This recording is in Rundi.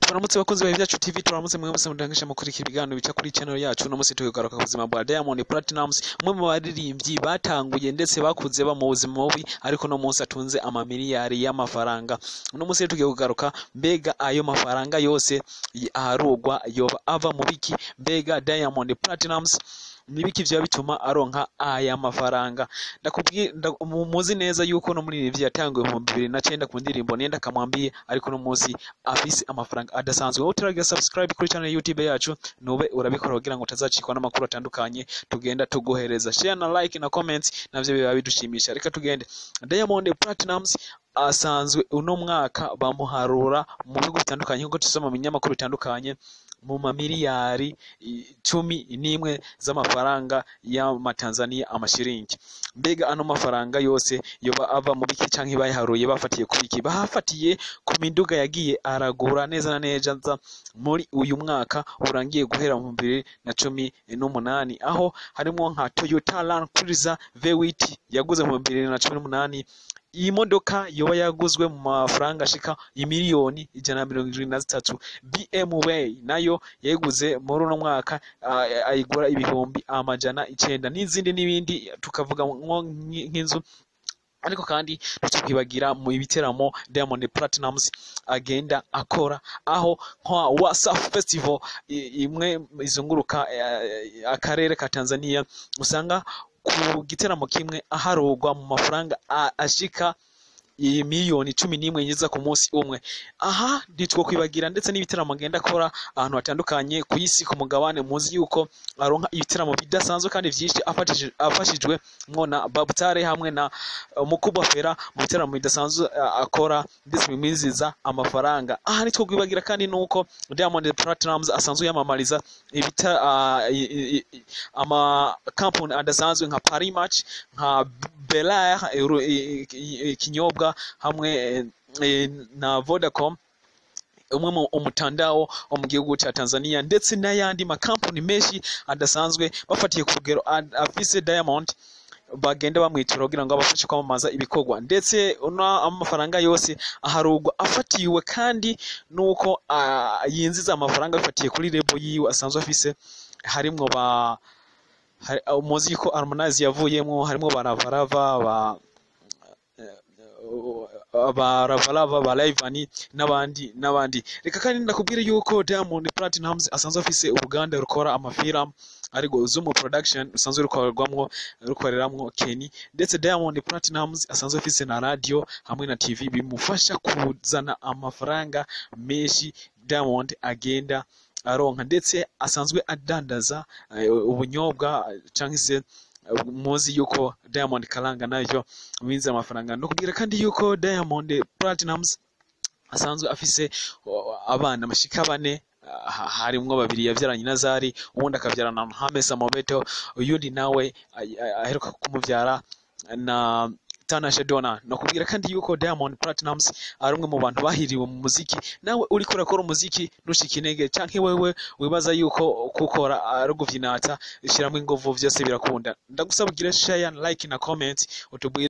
Turamutse bakunzi ba Vyacu TV, turamutse mwese mudangisha mukurikira ibiganiro bica kuri channel yacu. No musi tugaruka ku buzima bwa Diamond Platnumz, umwe mu baririmbyi batanguye ndetse bakuze ba mu buzima bubi, ariko no munsi atunze amamiliyari y'amafaranga. No musi tugiye kugaruka mbega ayo mafaranga yose aharugwa yoba ava mu biki, mbega Diamond Platnumz nibiki vya bituma aronka aya mafaranga. Ndakubwiye muzi neza yuko no muri ivyo yatanguye mu 2009 ku ndirimbo Nenda Kamwambiye, ariko no munsi afise amafaranga adasanzwe. Wowe turagira subscribe kuri channel YouTube yacu, nube urabikora kugira ngo utazacikwa n'amakuru atandukanye tugenda tugohereza. Share na like na comment, navyo biba bidushimisha. Reka tugende. Diamond Platnumz asanzwe uno mwaka bamuharura mu bigo bitandukanye nkuko tusoma mu binyamakuru bitandukanye mu mamiliyari 11 z'amafaranga y'amatanzania amashiringi. Mbega ano mafaranga yose yoba ava mu biki canke bayiharuye bafatiye ku biki? Bahafatiye ku minduga yagiye aragura neza na neza muri uyu mwaka urangiye guhera mu 2018, aho harimo nka Toyota Land Cruiser V8 yaguze mu 2018. Iyi modoka yoba yaguzwe mu mafaranga ashika imiliyoni 173. BMW nayo yeguze muri uno mwaka ayigura ibihumbi amajana 9 n'izindi n'ibindi tukavuga nk'inzu. Ariko kandi tukwibagira mu ibiteramo Diamond Platnumz agenda akora, aho nka Wasafi Festival imwe izunguruka akarere ka Tanzania, usanga ku giteramo kimwe aharugwa mu mafaranga ashika miliyoni 11 yiza ku munsi umwe. Aha nditwo kwibagira ndetse n'ibiteramo agenda akora ahantu hatandukanye ku isi, ku mugabane. Muzi yuko aronka ibiteramo bidasanzwe kandi vyinshi afashijwe mwona Babutare hamwe na Mukubafera mu biteramo bidasanzwe akora ndetse bimiziza amafaranga. Aha nitwo kwibagira kandi nuko Diamond Platnumz asanzwe yamamariza ama company adasanzwe nka Paris Match, nka Belair kinyobwa hamwe na Vodacom, umwe mu umutandao mu gihugu cya Tanzania, ndetse n'ayandi makampani menshi adasanzwe bafatiye ku rugero afise Diamond bagenda bamwitura kugira ngo abafashe kwamamaza ibikorwa. Ndetse amafaranga yose aharugwa afatiwe kandi nuko yinjiza amafaranga afatiye kuri lebo yiwe asanzwe afise. Harimwo umuziki Harmonize yavuyemo, harimwo baravarava ba Livani n'abandi. Reka kandi ndakubwira yuko Diamond Platnumz asanzwe afise uruganda rukora amafilm ariko Zumo Production usanzwe rukoreramwo Kenny, ndetse Diamond Platnumz asanzwe afise na radio hamwe na TV bimufasha kuzana amafaranga menshi Diamond agenda aronka. Ndetse asanzwe adandaza ubunyobwa canke se muzi yuko Diamond Kalanga nayo winze amafaranga. Ndakubwira kandi yuko Diamond Platnumz asanzwe afise abana bashika 4, harimwo 2 yavyaranye na Zari, ubundi akavyarana na Hamesa Mobeto, uyundi nawe aheruka kumuvyara na Tanasha Donna. Nakubwira kandi yuko Diamond Platnumz ari umwe mu bantu bahiriwe mu muziki. Nawe uri kurakora umuziki ntushikinege canke wewe wibaza yuko gukora ari guvyinata, ishiramo ingovu vyose birakunda. Ndagusaba ugire share, like na comment utubwire